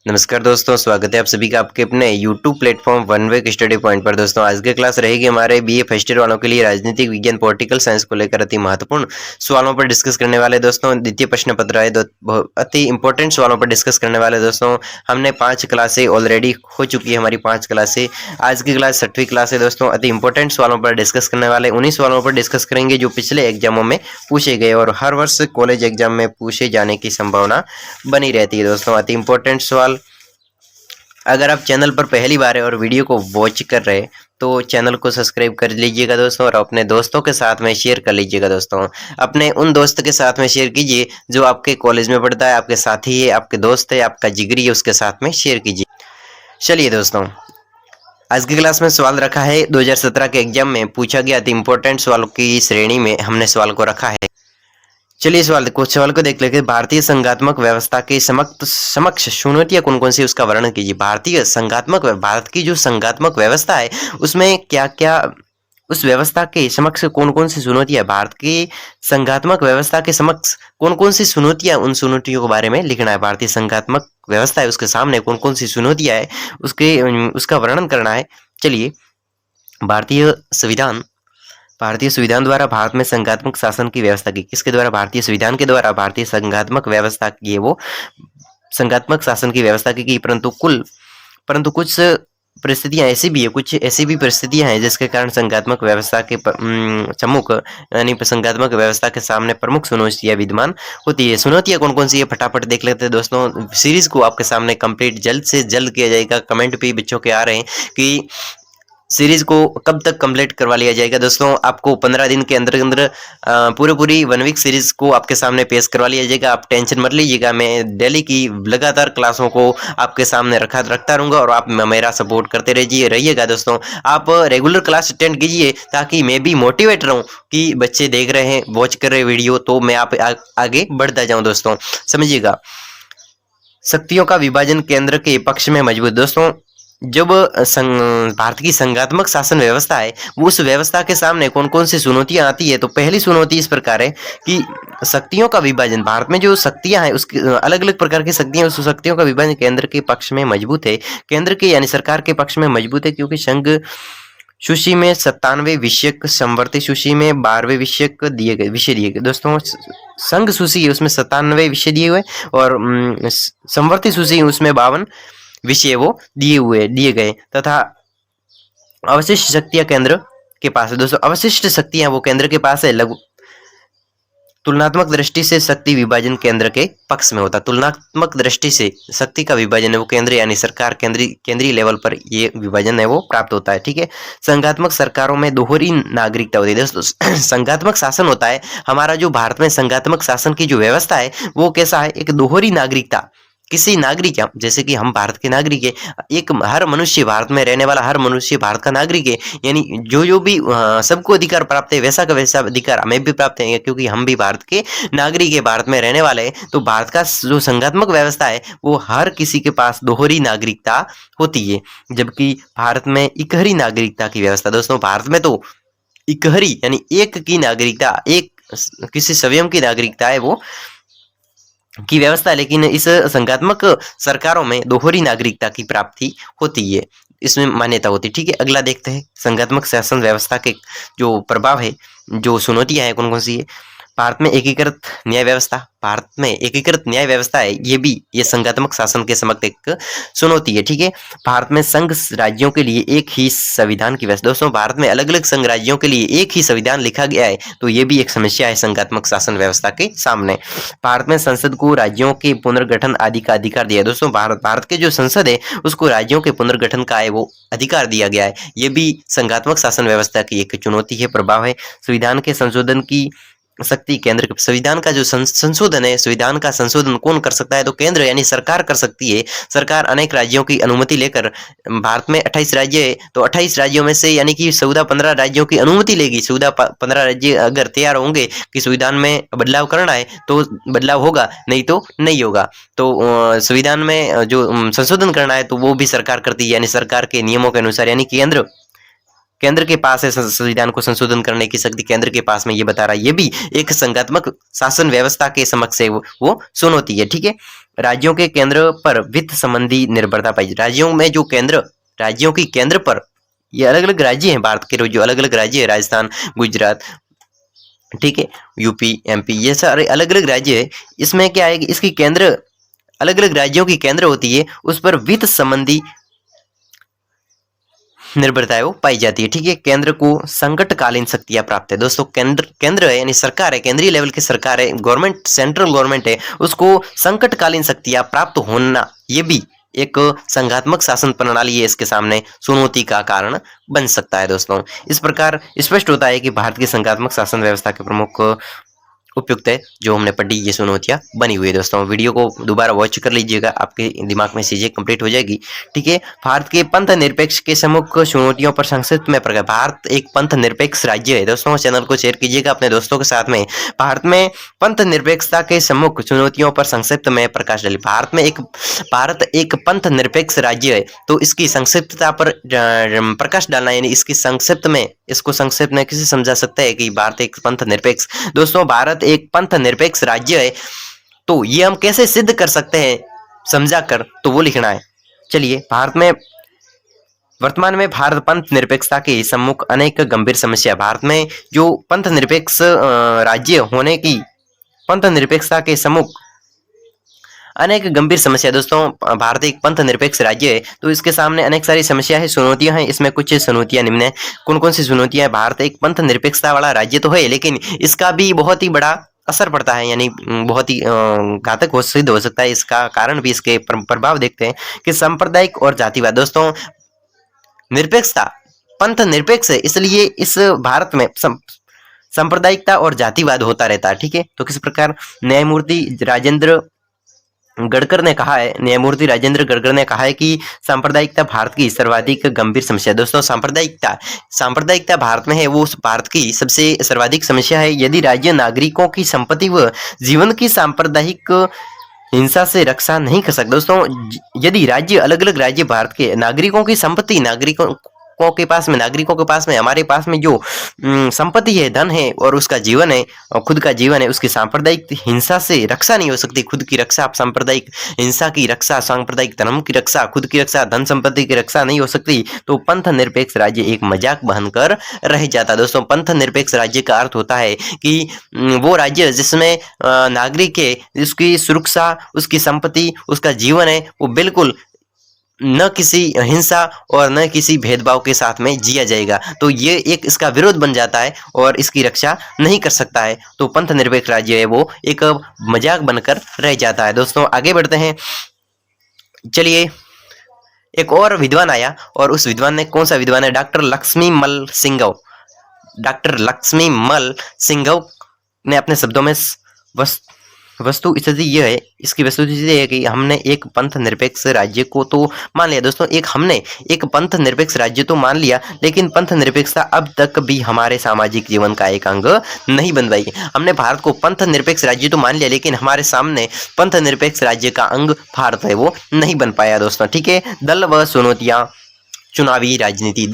नमस्कार दोस्तों, स्वागत है आप सभी का आपके अपने YouTube platform one way study point पर। दोस्तों आज की क्लास रहेगी हमारे बीए फर्स्ट ईयर वालों के लिए राजनीतिक विज्ञान पॉलिटिकल साइंस को लेकर अति महत्वपूर्ण सवालों पर डिस्कस करने वाले। दोस्तों द्वितीय प्रश्न पत्र है, अति इंपॉर्टेंट सवालों पर डिस्कस करने वाले। दोस्तों हमने 5 क्लासें ऑलरेडी हो चुकी है, हमारी 5 क्लासें। आज की क्लास 6वीं क्लास है। दोस्तों अति इंपॉर्टेंट सवालों पर डिस्कस करने वाले, उन्हीं सवालों पर डिस्कस करेंगे जो पिछले एग्जामों में पूछे गए और हर वर्ष कॉलेज एग्जाम में पूछे जाने की संभावना बनी रहती है। दोस्तों अति इंपॉर्टेंट सवाल। अगर आप चैनल पर पहली बार है और वीडियो को वॉच कर रहे हैं तो चैनल को सब्सक्राइब कर लीजिएगा दोस्तों, और अपने दोस्तों के साथ में शेयर कर लीजिएगा। दोस्तों अपने उन दोस्त के साथ में शेयर कीजिए जो आपके कॉलेज में पढ़ता है, आपके साथी है, आपके दोस्त है, आपका जिगरी है, उसके साथ में शेयर कीजिए। चलिए दोस्तों, आज की क्लास में सवाल रखा है 2017 के एग्जाम में पूछा गया अति इंपॉर्टेंट सवालों की श्रेणी में हमने सवाल को रखा है। चलिए सवाल को देख लेते। भारतीय संघात्मक व्यवस्था के समक्ष चुनौतियां कौन कौन सी, उसका वर्णन कीजिए। भारत की जो संघात्मक व्यवस्था है उसमें क्या क्या, उस व्यवस्था के समक्ष कौन कौन सी चुनौतियां, भारत की संघात्मक व्यवस्था के समक्ष कौन कौन सी चुनौतियां, उन चुनौतियों के बारे में लिखना है। भारतीय संघात्मक व्यवस्था है उसके सामने कौन कौन सी चुनौतियां है उसका वर्णन करना है। चलिए, भारतीय संविधान भारतीय संविधान द्वारा भारत में संघात्मक शासन की व्यवस्था की। किसके द्वारा? भारतीय संविधान के द्वारा भारतीय संघात्मक व्यवस्था की, वो संघात्मक शासन की व्यवस्था की। परंतु कुछ परिस्थितियां ऐसी भी है, कुछ ऐसी भी परिस्थितियां हैं जिसके कारण संघात्मक व्यवस्था के संघात्मक व्यवस्था के सामने प्रमुख चुनौतियां विद्यमान होती है। चुनौतियां कौन कौन सी है फटाफट देख लेते हैं। दोस्तों सीरीज को आपके सामने कंप्लीट जल्द से जल्द किया जाएगा। कमेंट भी बच्चों के आ रहे हैं कि सीरीज को कब तक कंप्लीट करवा लिया जाएगा। दोस्तों आपको 15 दिन के अंदर अंदर पूरी 1 वीक सीरीज को आपके सामने पेश करवा लिया जाएगा। आप टेंशन मत लीजिएगा, मैं डेली की लगातार क्लासों को आपके सामने रखता रहूंगा और आप मेरा सपोर्ट करते रहिएगा। दोस्तों आप रेगुलर क्लास अटेंड कीजिए ताकि मैं भी मोटिवेट रहूं कि बच्चे देख रहे हैं, वॉच कर रहे वीडियो, तो मैं आप आगे बढ़ता जाऊं। दोस्तों समझिएगा, शक्तियों का विभाजन केंद्र के पक्ष में मजबूत। दोस्तों जब भारत की संघात्मक शासन व्यवस्था है, वो उस व्यवस्था के सामने कौन कौन सी चुनौतियां आती है, तो पहली चुनौती इस प्रकार है कि शक्तियों का विभाजन। भारत में जो शक्तियां हैं, उसकी अलग अलग प्रकार की शक्तियां, उस शक्तियों का विभाजन केंद्र के पक्ष में मजबूत है। केंद्र के यानी सरकार के पक्ष में मजबूत है, क्योंकि संघ सूची में 97 विषयक, समवर्ती सूची में 12 विषय दिए गए। दोस्तों संघ सूची है उसमें 97 विषय दिए हुए और समवर्ती सूची उसमें 52 विषय वो दिए गए तथा अवशिष्ट शक्तियां केंद्र के पास है। दोस्तों अवशिष्ट शक्तियां वो केंद्र के पास है। तुलनात्मक दृष्टि से शक्ति विभाजन केंद्र के पक्ष में होता है। तुलनात्मक दृष्टि से शक्ति का विभाजन है वो केंद्र यानी सरकार केंद्रीय लेवल पर ये विभाजन है वो प्राप्त होता है। ठीक है, संघात्मक सरकारों में दोहरी नागरिकता होती है। दोस्तों संघात्मक शासन होता है हमारा, जो भारत में संघात्मक शासन की जो व्यवस्था है वो कैसा है, एक दोहरी नागरिकता। किसी नागरिक, जैसे कि हम भारत के नागरिक है, एक हर मनुष्य, भारत में रहने वाला हर मनुष्य भारत का नागरिक है, यानी जो भी सबको अधिकार प्राप्त है वैसा का वैसा अधिकार हमें भी प्राप्त है, क्योंकि हम भी भारत के नागरिक है, भारत में रहने वाले हैं। तो भारत का जो संघात्मक व्यवस्था है वो हर किसी के पास दोहरी नागरिकता होती है, जबकि भारत में इकहरी नागरिकता की व्यवस्था। दोस्तों भारत में तो इकहरी यानी एक की नागरिकता, एक किसी स्वयं की नागरिकता है वो की व्यवस्था, लेकिन इस संघात्मक सरकारों में दोहरी नागरिकता की प्राप्ति होती है, इसमें मान्यता होती है। ठीक है, अगला देखते हैं संघात्मक शासन व्यवस्था के जो प्रभाव है, जो चुनौतियां हैं कौन कौन सी है। भारत में एकीकृत न्याय व्यवस्था है, ये संघात्मक शासन के समक्ष एक चुनौती है। ठीक है, भारत में संघ राज्यों के लिए एक ही संविधान की व्यवस्था। दोस्तों भारत में अलग अलग संघ राज्यों के लिए एक ही संविधान लिखा गया है, तो ये भी एक समस्या है संघात्मक शासन व्यवस्था के सामने। भारत में संसद को राज्यों के पुनर्गठन आदि का अधिकार दिया है। दोस्तों भारत के जो संसद है उसको राज्यों के पुनर्गठन का है वो अधिकार दिया गया है, ये भी संघात्मक शासन व्यवस्था की एक चुनौती है, प्रभाव है। संविधान के संशोधन की शक्ति केंद्र, संविधान का जो संशोधन है, संविधान का संशोधन कौन कर सकता है, तो केंद्र यानी सरकार कर सकती है। सरकार अनेक राज्यों की अनुमति लेकर, भारत में 28 राज्य है तो 28 राज्यों में से यानी कि 14-15 राज्यों की अनुमति लेगी। 14-15 राज्य अगर तैयार होंगे कि संविधान में बदलाव करना है तो बदलाव होगा, नहीं तो नहीं होगा। तो संविधान में जो संशोधन करना है तो वो भी सरकार करती है, यानी सरकार के नियमों के अनुसार, यानी केंद्र के पास है संविधान को संशोधन करने की शक्ति केंद्र के पास में, ये बता रहा है। ये भी एक संघात्मक शासन व्यवस्था के समक्ष है वो चुनौती है। ठीक है, राज्यों के केंद्र पर वित्त संबंधी निर्भरता पाई। राज्यों की केंद्र पर, ये अलग अलग राज्य हैं भारत के, जो अलग अलग राज्य है, राजस्थान, गुजरात, ठीक है, यूपी, एमपी, ये सारे अलग अलग राज्य है। इसमें क्या है कि इसकी केंद्र, अलग अलग राज्यों की केंद्र होती है, उस पर वित्त संबंधी निर्भरताएं वो पाई जाती है, ठीक है। केंद्र को संकटकालीन शक्तियां प्राप्त है दोस्तों। केंद्र है यानी सरकार है, केंद्रीय लेवल की सरकार है, गवर्नमेंट, सेंट्रल गवर्नमेंट है, उसको संकटकालीन शक्तियां प्राप्त होना, ये भी एक संघात्मक शासन प्रणाली है, इसके सामने चुनौती का कारण बन सकता है दोस्तों। इस प्रकार स्पष्ट होता है कि भारत की संघात्मक शासन व्यवस्था के प्रमुख उपयुक्त है जो हमने पढ़ी, ये चुनौतियां बनी हुई है दोस्तों। वीडियो को दोबारा वॉच कर लीजिएगा, आपके दिमाग में चीजें कंप्लीट हो जाएगी, ठीक है। भारत के पंथ निरपेक्ष के प्रमुख चुनौतियों पर संक्षिप्त में प्रकाश। भारत एक पंथ निरपेक्ष राज्य है दोस्तों, चैनल को शेयर कीजिएगा अपने दोस्तों के साथ में। भारत में पंथ निरपेक्षता के प्रमुख चुनौतियों पर संक्षिप्त में प्रकाश डालिए। भारत एक पंथ निरपेक्ष राज्य है, तो इसकी संक्षिप्तता पर प्रकाश डालना, यानी इसकी संक्षिप्त में, इसको संक्षिप्त में किसे समझा सकता है कि भारत एक पंथ निरपेक्ष। दोस्तों भारत एक पंथ निरपेक्ष राज्य है, तो ये हम कैसे सिद्ध कर सकते हैं समझा कर, तो वो लिखना है। चलिए, वर्तमान में भारत पंथ निरपेक्षता के सम्मुख अनेक गंभीर समस्या। भारत में जो पंथ निरपेक्ष राज्य होने की, पंथ निरपेक्षता के सम्मुख अनेक गंभीर समस्या। दोस्तों भारत एक पंथ निरपेक्ष राज्य है, तो इसके सामने अनेक सारी समस्या है, चुनौतियां हैं। इसमें कुछ चुनौतियां निम्न है। कौन कौन सी चुनौतियां हैं? भारत एक पंथ निरपेक्षता वाला राज्य तो है, लेकिन इसका भी बहुत ही बड़ा असर पड़ता है, यानी बहुत ही घातक सिद्ध हो सकता है। इसका कारण भी, इसके प्रभाव देखते हैं कि सांप्रदायिक और जातिवाद। दोस्तों निरपेक्षता, पंथ निरपेक्ष है, इसलिए इस भारत में सांप्रदायिकता और जातिवाद होता रहता है, ठीक है। तो किस प्रकार? न्यायमूर्ति राजेंद्र गडकर ने कहा है कि सांप्रदायिकता भारत की सर्वाधिक गंभीर समस्या है। दोस्तों सांप्रदायिकता भारत में है, वो भारत की सबसे सर्वाधिक समस्या है। यदि राज्य नागरिकों की संपत्ति व जीवन की सांप्रदायिक हिंसा से रक्षा नहीं कर सकते। दोस्तों यदि राज्य, अलग अलग राज्य भारत के नागरिकों की संपत्ति, नागरिकों के पास में, हमारे पास में जो संपत्ति है, धन है और उसका जीवन है, और खुद का जीवन है, उसकी सांप्रदायिक हिंसा से रक्षा नहीं हो सकती। खुद की रक्षा, सांप्रदायिक हिंसा की रक्षा, सांप्रदायिक धर्म की रक्षा, खुद की रक्षा, धन संपत्ति की रक्षा नहीं हो सकती, तो पंथ निरपेक्ष राज्य एक मजाक बहन कर रह जाता। दोस्तों पंथ निरपेक्ष राज्य का अर्थ होता है कि वो राज्य जिसमें नागरिक है, उसकी सुरक्षा, उसकी संपत्ति, उसका जीवन है, वो बिल्कुल न किसी हिंसा और न किसी भेदभाव के साथ में जिया जाएगा, तो ये एक इसका विरोध बन जाता है और इसकी रक्षा नहीं कर सकता है। तो पंथ निरपेक्ष राज्य है वो एक मजाक बनकर रह जाता है। दोस्तों आगे बढ़ते हैं। चलिए, एक और विद्वान आया, और उस विद्वान ने, कौन सा विद्वान है? डॉक्टर लक्ष्मीमल सिंघव ने अपने शब्दों में वस्तु स्थिति यह है, इसकी वस्तु स्थिति है कि हमने एक पंथ निरपेक्ष राज्य को तो मान लिया। दोस्तों हमने एक पंथ निरपेक्ष राज्य तो मान लिया, लेकिन पंथ निरपेक्षता अब तक भी हमारे सामाजिक जीवन का एक अंग नहीं बन पाई। हमने भारत को पंथ निरपेक्ष राज्य तो मान लिया, लेकिन हमारे सामने पंथ निरपेक्ष राज्य का अंग भारत है वो नहीं बन पाया दोस्तों, ठीक है। दल व चुनौतियां, चुनावी राजनीति,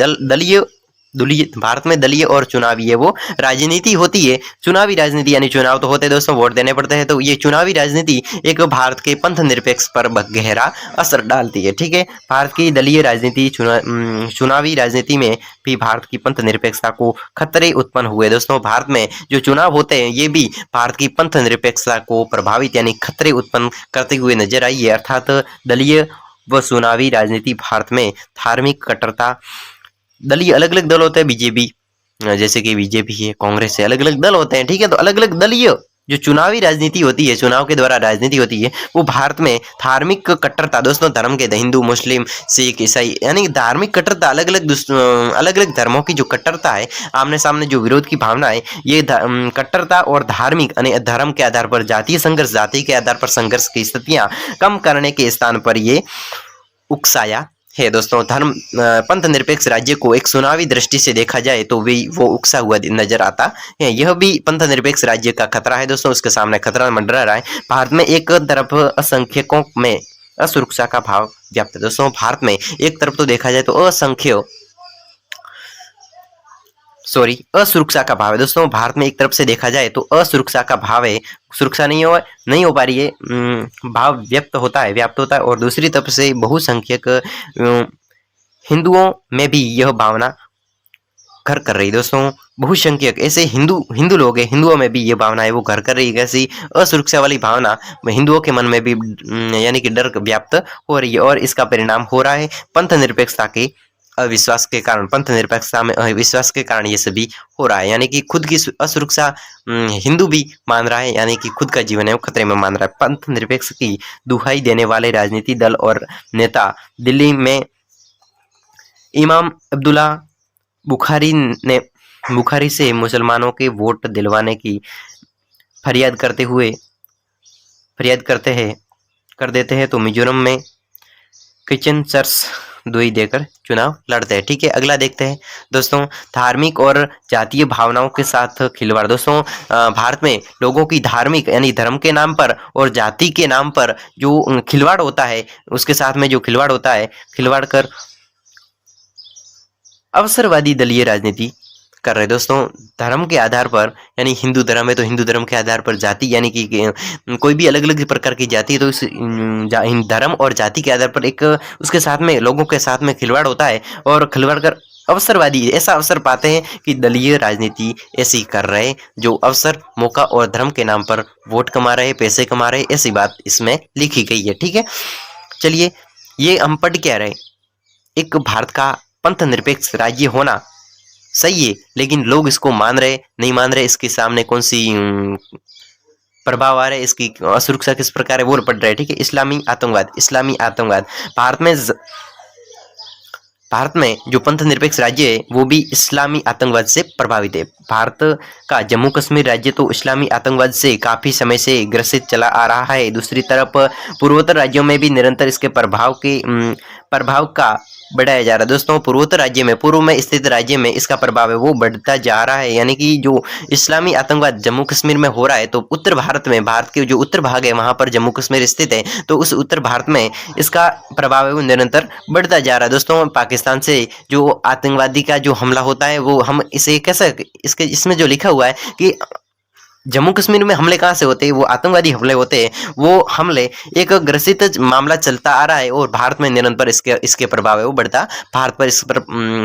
भारत में दलीय और चुनावी है वो राजनीति होती है। चुनावी राजनीति यानी चुनाव तो होते हैं दोस्तों, वोट देने पड़ते हैं, तो ये चुनावी राजनीति एक भारत के पंथ निरपेक्ष पर गहरा असर डालती है, ठीक है। भारत की दलीय राजनीति, चुनावी राजनीति में भी भारत की पंथ निरपेक्षता को खतरे उत्पन्न हुए। दोस्तों भारत में जो चुनाव होते हैं, ये भी भारत की पंथ निरपेक्षता को प्रभावित यानी खतरे उत्पन्न करते हुए नजर आई है। अर्थात दलीय व चुनावी राजनीति भारत में धार्मिक कट्टरता, दलीय अलग अलग दल होते हैं, बीजेपी, जैसे कि बीजेपी है, कांग्रेस है, अलग अलग दल होते हैं, ठीक है। तो अलग अलग दलीय जो चुनावी राजनीति होती है, चुनाव के द्वारा राजनीति होती है, वो भारत में धार्मिक कट्टरता, दोस्तों धर्म के, हिंदू, मुस्लिम, सिख, ईसाई, यानी धार्मिक कट्टरता, अलग अलग धर्मों की जो कट्टरता है, आमने सामने जो विरोध की भावना है, ये कट्टरता और धार्मिक यानी धर्म के आधार पर जातीय संघर्ष, जाति के आधार पर संघर्ष की स्थितियां कम करने के स्थान पर ये उकसाया है। दोस्तों पंथ निरपेक्ष राज्य को एक चुनावी दृष्टि से देखा जाए तो वो उकसा हुआ नजर आता है। यह भी पंथ निरपेक्ष राज्य का खतरा है दोस्तों, उसके सामने खतरा मंडरा रहा है। भारत में एक तरफ असंख्यकों में असुरक्षा का भाव व्याप्त है। दोस्तों भारत में एक तरफ तो देखा जाए तो असंख्य सॉरी असुरक्षा का भाव है दोस्तों। भारत में एक तरफ से देखा जाए तो असुरक्षा का भाव है, सुरक्षा नहीं हो पा रही है, भाव व्याप्त होता है और दूसरी तरफ से बहुसंख्यक हिंदुओं में भी यह भावना घर कर रही है दोस्तों। बहुसंख्यक ऐसे हिंदू लोग हैं, हिंदुओं में भी ये भावना है वो घर कर रही है। कैसी असुरक्षा वाली भावना हिंदुओं के मन में भी यानी कि डर व्याप्त हो रही है और इसका परिणाम हो रहा है पंथ निरपेक्षता के अविश्वास के कारण। पंथ निरपेक्षता में अविश्वास के कारण ये सभी हो रहा है, यानी कि खुद की असुरक्षा हिंदू भी मान रहा है, यानी कि खुद का जीवन है वो खतरे में मान रहा है। पंथ निरपेक्ष की दुहाई देने वाले राजनीति दल और नेता दिल्ली में इमाम अब्दुल्ला बुखारी से मुसलमानों के वोट दिलवाने की फरियाद कर देते हैं तो मिजोरम में किचन चर्च दुई देकर चुनाव लड़ते हैं। ठीक है, अगला देखते हैं दोस्तों, धार्मिक और जातीय भावनाओं के साथ खिलवाड़। दोस्तों भारत में लोगों की धार्मिक यानी धर्म के नाम पर और जाति के नाम पर जो खिलवाड़ होता है, उसके साथ में जो खिलवाड़ होता है, खिलवाड़ कर अवसरवादी दलीय राजनीति कर रहे दोस्तों। धर्म के आधार पर, यानी हिंदू धर्म है तो हिंदू धर्म के आधार पर जाति, यानी कि कोई भी अलग अलग प्रकार की जाति है तो इस धर्म और जाति के आधार पर एक उसके साथ में लोगों के साथ में खिलवाड़ होता है और खिलवाड़ कर अवसरवादी ऐसा अवसर पाते हैं कि दलीय राजनीति ऐसी कर रहे, जो अवसर, मौका और धर्म के नाम पर वोट कमा रहे, पैसे कमा रहे, ऐसी बात इसमें लिखी गई है। ठीक है, चलिए ये हम पढ़ क्या रहे, एक भारत का पंथ निरपेक्ष राज्य होना सही है, लेकिन लोग इसको मान रहे नहीं मान रहे, इसके सामने कौन सी प्रभाव आ रहे, इसकी असुरक्षा किस प्रकार है वो पढ़ रहे हैं। ठीक है, इस्लामी आतंकवाद भारत में जो पंथ निरपेक्ष राज्य है वो भी इस्लामी आतंकवाद से प्रभावित है। भारत का जम्मू कश्मीर राज्य तो इस्लामी आतंकवाद से काफी समय से ग्रसित चला आ रहा है। दूसरी तरफ पूर्वोत्तर राज्यों में भी निरंतर इसके प्रभाव का बढ़ाया जा रहा है दोस्तों। पूर्वोत्तर राज्य में, पूर्व में स्थित राज्य में इसका प्रभाव है वो बढ़ता जा रहा है, यानी कि जो इस्लामी आतंकवाद जम्मू कश्मीर में हो रहा है तो उत्तर भारत में, भारत के जो उत्तर भाग है वहां पर जम्मू कश्मीर स्थित है, तो उस उत्तर भारत में इसका प्रभाव है वो निरंतर बढ़ता जा रहा है दोस्तों। पाकिस्तान से जो आतंकवादी का जो हमला होता है वो हम इसे कैसे, इसमें जो लिखा हुआ है कि जम्मू कश्मीर में हमले कहाँ से होते हैं, वो आतंकवादी हमले होते हैं, वो हमले एक ग्रसित मामला चलता आ रहा है और भारत में निरंतर इसके प्रभाव है वो बढ़ता, भारत पर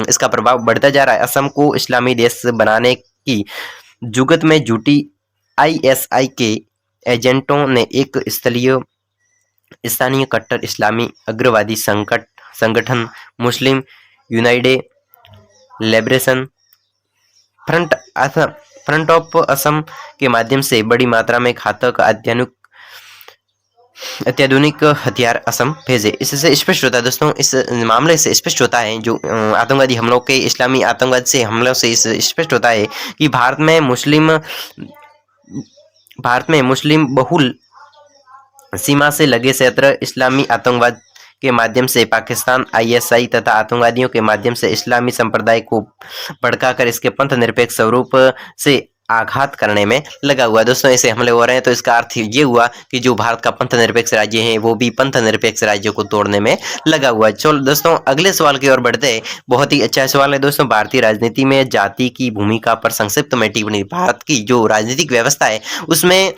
इसका प्रभाव बढ़ता जा रहा है। असम को इस्लामी देश बनाने की जुगत में जुटी ISI के एजेंटों ने एक स्थानीय कट्टर इस्लामी अग्रवादी संगठन Muslim United liberation front of Assam के माध्यम से बड़ी मात्रा में घातक अत्याधुनिक हथियार असम भेजे। इससे स्पष्ट होता है दोस्तों, इस मामले से स्पष्ट होता है, जो आतंकवादी हमलों के, इस्लामी आतंकवाद से हमलों से स्पष्ट होता है कि भारत में मुस्लिम बहुल सीमा से लगे क्षेत्र इस्लामी आतंकवाद के माध्यम से पाकिस्तान ISI तथा आतंकवादियों के माध्यम से इस्लामी संप्रदाय को भड़काकर इसके पंथ निरपेक्ष स्वरूप से आघात करने में लगा हुआ। दोस्तों ऐसे हमले हो रहे हैं तो इसका अर्थ ये हुआ कि जो भारत का पंथ निरपेक्ष राज्य है वो भी पंथ निरपेक्ष राज्य को तोड़ने में लगा हुआ है। चलो दोस्तों अगले सवाल की ओर बढ़ते हैं। बहुत ही अच्छा सवाल है दोस्तों, भारतीय राजनीति में जाति की भूमिका पर संक्षिप्त में टिप्पणी। भारत की जो राजनीतिक व्यवस्था है उसमें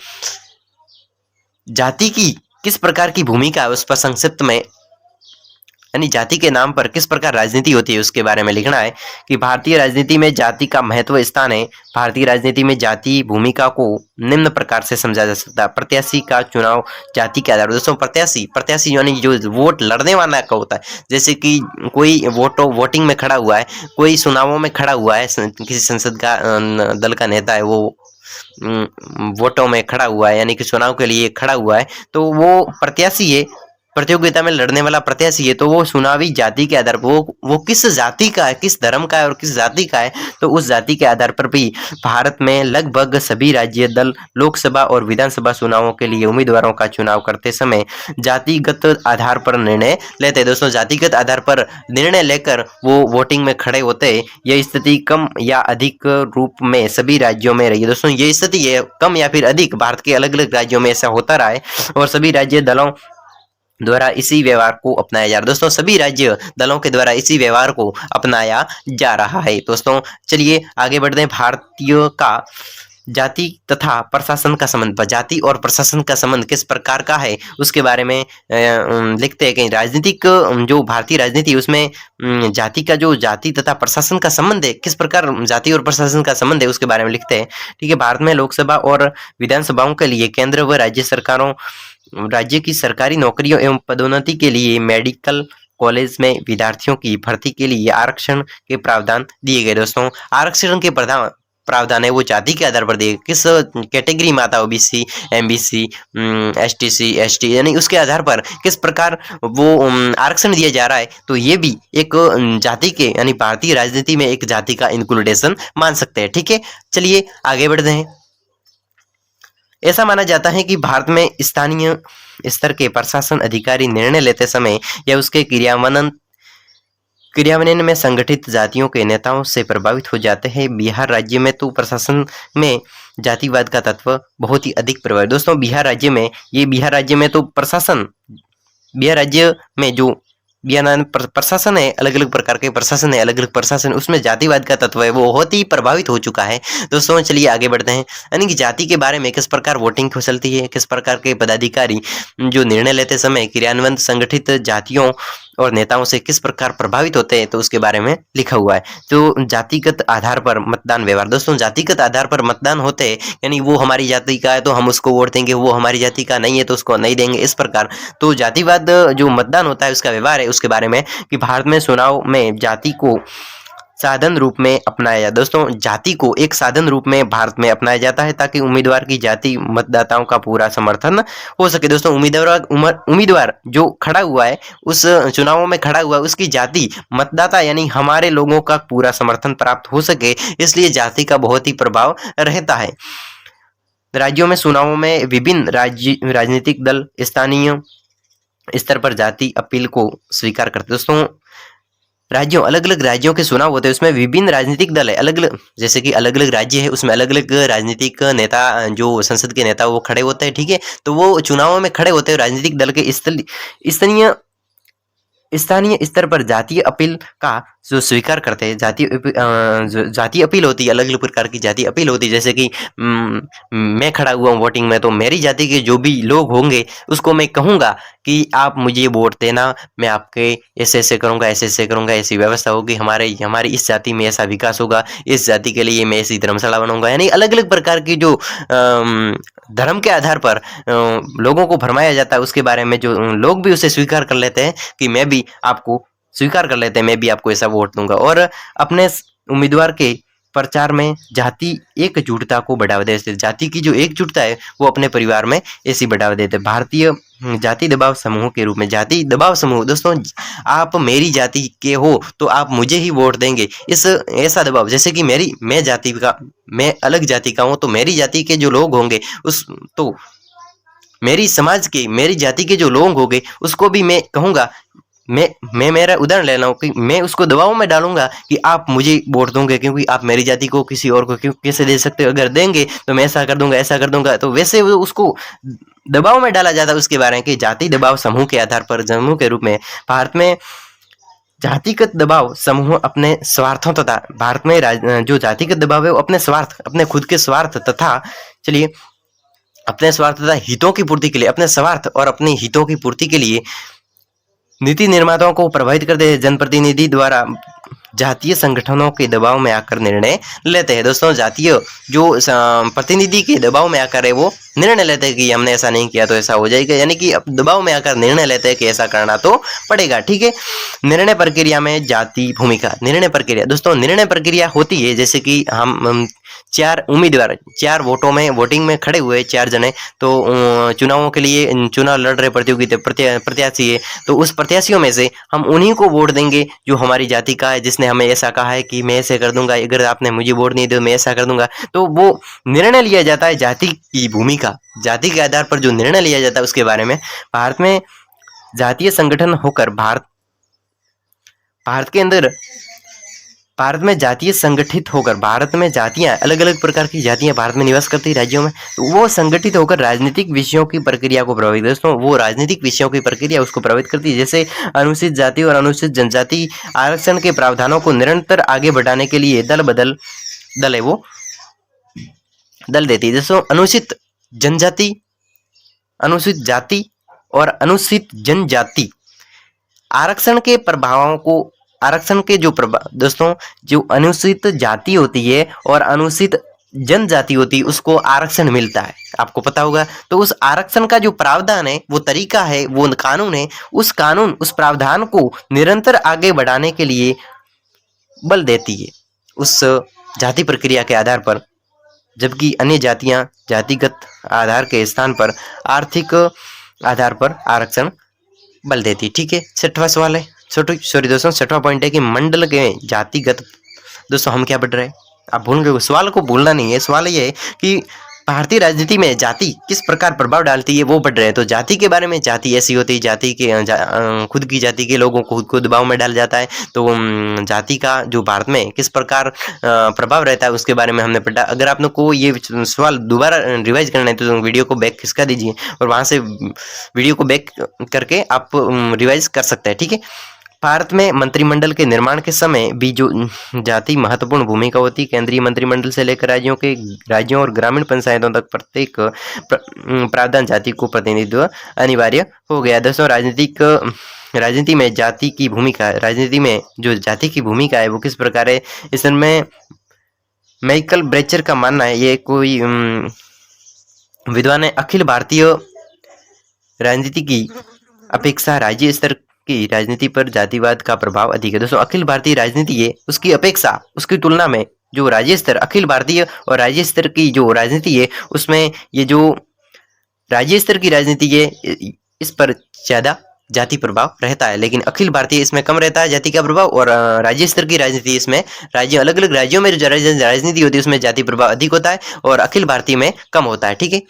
जाति की किस प्रकार की भूमिका है उस पर संक्षिप्त में, यानी जाति के नाम पर किस प्रकार राजनीति होती है उसके बारे में लिखना है कि भारतीय राजनीति में जाति का महत्व स्थान है। भारतीय राजनीति में जाति भूमिका को निम्न प्रकार से समझा जा सकता है। प्रत्याशी का चुनाव जाति के आधार पर। दोस्तों प्रत्याशी यानी जो वोट लड़ने वाला का होता है, जैसे कि कोई वोटिंग में खड़ा हुआ है, कोई चुनावों में खड़ा हुआ है, किसी संसद का दल का नेता है, वो वोटों में खड़ा हुआ है, यानी कि चुनाव के लिए खड़ा हुआ है, तो वो प्रत्याशी है, प्रतियोगिता में लड़ने वाला प्रत्याशी है। तो वो चुनावी जाति के आधार पर वो किस जाति का है, किस धर्म का है और किस जाति का है, तो उस जाति के आधार पर भी भारत में लगभग सभी राज्य दल लोकसभा और विधानसभा चुनावों के लिए उम्मीदवारों का चुनाव करते समय जातिगत आधार पर निर्णय लेते हैं। दोस्तों जातिगत आधार पर निर्णय लेकर वो वोटिंग में खड़े होते हैं। यह स्थिति कम या अधिक रूप में सभी राज्यों में रही है। दोस्तों ये स्थिति है कम या फिर अधिक, भारत के अलग अलग राज्यों में ऐसा होता रहा है और सभी राज्य दलों द्वारा इसी व्यवहार को अपनाया जा रहा है। दोस्तों सभी राज्य दलों के द्वारा इसी व्यवहार को अपनाया जा रहा है। दोस्तों चलिए आगे बढ़ते हैं। भारतीय का जाति तथा प्रशासन का संबंध, जाति और प्रशासन का संबंध किस प्रकार का है उसके बारे में लिखते हैं कि राजनीतिक जो भारतीय राजनीति है उसमें जाति का जो जाति तथा प्रशासन का संबंध है, किस प्रकार जाति और प्रशासन का संबंध है उसके बारे में लिखते हैं। ठीक है, भारत में लोकसभा और विधानसभाओं के लिए केंद्र व राज्य सरकारों राज्य की सरकारी नौकरियों एवं पदोन्नति के लिए मेडिकल कॉलेज में विद्यार्थियों की भर्ती के लिए आरक्षण के प्रावधान दिए गए। दोस्तों आरक्षण के प्रावधान है वो जाति के आधार पर दिए, किस कैटेगरी में आता है, ओबीसी, एमबीसी, एसटीसी, एसटी, यानी उसके आधार पर किस प्रकार वो आरक्षण दिया जा रहा है। तो ये भी एक जाति के यानी भारतीय राजनीति में एक जाति का इंक्लूडेशन मान सकते हैं। ठीक है, चलिए आगे बढ़ते हैं। ऐसा माना जाता है कि भारत में स्थानीय स्तर के प्रशासन अधिकारी निर्णय लेते समय या उसके क्रियान्वयन में संगठित जातियों के नेताओं से प्रभावित हो जाते हैं। बिहार राज्य में तो प्रशासन में जातिवाद का तत्व बहुत ही अधिक प्रभावित। दोस्तों बिहार राज्य में तो प्रशासन, बिहार राज्य में जो बिहार प्रशासन है, अलग अलग प्रकार के प्रशासन है, अलग अलग प्रशासन, उसमें जातिवाद का तत्व है वो बहुत ही प्रभावित हो चुका है। दोस्तों चलिए आगे बढ़ते हैं। यानी कि जाति के बारे में किस प्रकार वोटिंग चलती है, किस प्रकार के पदाधिकारी जो निर्णय लेते समय क्रियान्वयन संगठित जातियों और नेताओं से किस प्रकार प्रभावित होते हैं, तो उसके बारे में लिखा हुआ है। तो जातिगत आधार पर मतदान व्यवहार, दोस्तों जातिगत आधार पर मतदान होते हैं, यानी वो हमारी जाति का है तो हम उसको वोट देंगे, वो हमारी जाति का नहीं है तो उसको नहीं देंगे, इस प्रकार। तो जातिवाद जो मतदान होता है उसका व्यवहार है उसके बारे में कि भारत में चुनाव में जाति को साधन रूप में अपनाया जाता है। दोस्तों जाति को एक साधन रूप में भारत में अपनाया जाता है ताकि उम्मीदवार की जाति मतदाताओं का पूरा समर्थन हो सके। दोस्तों उम्मीदवार जो खड़ा हुआ है उस चुनावों में खड़ा हुआ है उसकी जाति मतदाता यानी हमारे लोगों का पूरा समर्थन प्राप्त हो सके, इसलिए जाति का बहुत ही प्रभाव रहता है। राज्यों में चुनावों में विभिन्न राजनीतिक दल स्थानीय स्तर पर जाति अपील को स्वीकार करते। दोस्तों राज्यों, अलग अलग राज्यों के चुनाव होते हैं उसमें विभिन्न राजनीतिक दल है, अलग अलग, जैसे कि अलग अलग राज्य है उसमें अलग अलग राजनीतिक नेता जो संसद के नेता वो खड़े होते हैं। ठीक है, तो वो चुनावों में खड़े होते हैं राजनीतिक दल के स्थानीय स्तर पर जातीय अपील का जो स्वीकार करते हैं। जातीय अपील होती है, अलग अलग प्रकार की जातीय अपील होती है। जैसे कि मैं खड़ा हुआ हूँ वोटिंग में, तो मेरी जाति के जो भी लोग होंगे उसको मैं कहूँगा कि आप मुझे वोट देना, मैं आपके ऐसे ऐसे करूँगा, ऐसे ऐसे करूँगा, ऐसी व्यवस्था होगी, हमारी इस जाति में ऐसा विकास होगा, इस जाति के लिए मैं ऐसी धर्मशाला बनाऊंगा। यानी अलग अलग प्रकार की जो धर्म के आधार पर लोगों को भरमाया जाता है उसके बारे में जो लोग भी उसे स्वीकार कर लेते हैं कि मैं भी आपको स्वीकार कर लेते हैं, मैं भी आपको ऐसा वोट दूंगा। और अपने उम्मीदवार के प्रचार में जाति एकजुटता को बढ़ावा देते हैं। जाति की जो एकजुटता है वो अपने परिवार में ऐसी बढ़ावा देते हैं। भारतीय जाति दबाव समूह के रूप में, जाति दबाव समूह, दोस्तों आप मेरी जाति के हो तो आप मुझे ही वोट देंगे, इस ऐसा दबाव। जैसे कि मैं अलग जाति का हूँ तो मेरी जाति के जो लोग होंगे तो मेरी समाज के, मेरी जाति के जो लोग होंगे उसको भी मैं कहूँगा, मैं मेरा उदाहरण ले रहा हूँ कि मैं उसको दबाव में डालूंगा कि आप मुझे वोट दोगे क्योंकि आप मेरी जाति को किसी और को क्यों कैसे दे सकते हो, अगर देंगे तो मैं ऐसा कर दूंगा, ऐसा कर दूंगा। तो वैसे वो उसको दबाव में डाला जाता है उसके बारे में कि जाति दबाव समूह के आधार पर समूह के रूप में। भारत में जातिगत दबाव समूह अपने स्वार्थों तथा भारत में जो जातिगत दबाव है वो अपने स्वार्थ, अपने खुद के स्वार्थ तथा चलिए अपने स्वार्थ तथा हितों की पूर्ति के लिए, अपने स्वार्थ और अपने हितों की पूर्ति के लिए नीति निर्माताओं को प्रभावित करते हैं। जनप्रतिनिधि द्वारा जातीय संगठनों के दबाव में आकर निर्णय लेते हैं। दोस्तों जातीय जो प्रतिनिधि के दबाव में आकर है वो निर्णय लेते हैं कि हमने ऐसा नहीं किया तो ऐसा हो जाएगा, यानी कि अब दबाव में आकर निर्णय लेते हैं कि ऐसा करना तो पड़ेगा। ठीक है, निर्णय प्रक्रिया में जाति भूमिका। निर्णय प्रक्रिया, दोस्तों निर्णय प्रक्रिया होती है जैसे कि हम चार उम्मीदवार 4 वोटिंग में खड़े हुए 4 जने, तो चुनावों के लिए चुनाव लड़ रहे प्रतियोगिता प्रत्याशी है, तो उस प्रत्याशियों में से हम उन्हीं को वोट देंगे जो हमारी जाति का है, जिसने हमें ऐसा कहा है कि मैं ऐसे कर दूंगा, अगर आपने मुझे वोट नहीं दिया मैं ऐसा कर दूंगा। तो वो निर्णय लिया जाता है जाति की भूमिका, जाति के आधार पर जो निर्णय लिया जाता है उसके बारे में। भारत में जातीय संगठन होकर भारत भारत में जातीय संगठित होकर, भारत में जातियां, अलग अलग प्रकार की जातियां भारत में निवास करती राज्यों में, तो वो संगठित होकर राजनीतिक विषयों की प्रक्रिया को प्रभावित, दोस्तों वो राजनीतिक विषयों की प्रक्रिया उसको प्रभावित करती है। जैसे अनुसूचित जाति और अनुसूचित जनजाति आरक्षण के प्रावधानों को निरंतर आगे बढ़ाने के लिए दल है वो दल देती है। जैसे अनुसूचित जनजाति, अनुसूचित जाति और अनुसूचित जनजाति आरक्षण के प्रभावों को, आरक्षण के जो प्रभाव, दोस्तों जो अनुसूचित जाति होती है और अनुसूचित जनजाति होती है उसको आरक्षण मिलता है, आपको पता होगा। तो उस आरक्षण का जो प्रावधान है, वो तरीका है, वो कानून है, उस प्रावधान को निरंतर आगे बढ़ाने के लिए बल देती है उस जाति प्रक्रिया के आधार पर, जबकि अन्य जातियां जातिगत आधार के स्थान पर आर्थिक आधार पर आरक्षण बल देती है। ठीक है, छठवां सवाल है, दोस्तों छठवां पॉइंट है कि मंडल के जातिगत, दोस्तों हम क्या पढ़ रहे हैं, आप भूल गए, सवाल को भूलना नहीं है। सवाल ये है कि भारतीय राजनीति में जाति किस प्रकार प्रभाव डालती है वो पढ़ रहे हैं। तो जाति के बारे में, जाति ऐसी होती है, जाति के खुद की जाति के लोगों को खुद को दबाव में डाल जाता है। तो जाति का जो भारत में किस प्रकार प्रभाव रहता है उसके बारे में हमने पढ़ा। अगर आप लोग को ये सवाल दोबारा रिवाइज करना है तो वीडियो को बैक खिसका दीजिए और वहाँ से वीडियो को बैक करके आप रिवाइज कर सकते हैं। ठीक है, भारत में मंत्रिमंडल के निर्माण के समय भी जो जाति महत्वपूर्ण भूमिका होती है। केंद्रीय मंत्रिमंडल से लेकर राज्यों और ग्रामीण पंचायतों तक प्रत्येक प्रावधान जाति को प्रतिनिधित्व अनिवार्य हो गया। दोस्तों राजनीति में जाति की भूमिका, राजनीति में जो जाति की भूमिका है वो किस प्रकार है, इसमें माइकल ब्रेचर का मानना है, ये कोई विद्वान है, अखिल भारतीय राजनीति की अपेक्षा राज्य स्तर की राजनीति पर जातिवाद का प्रभाव अधिक है। दोस्तों अखिल भारतीय राजनीति है उसकी अपेक्षा, उसकी तुलना में जो राज्य स्तर, अखिल भारतीय और राज्य स्तर की जो राजनीति है उसमें ये जो राज्य स्तर की राजनीति है इस पर ज्यादा जाति प्रभाव रहता है, लेकिन अखिल भारतीय इसमें कम रहता है जाति का प्रभाव, और राज्य स्तर की राजनीति इसमें राज्य, अलग अलग राज्यों में जो राजनीति होती है उसमें जाति प्रभाव अधिक होता है और अखिल भारतीय में कम होता है। ठीक है,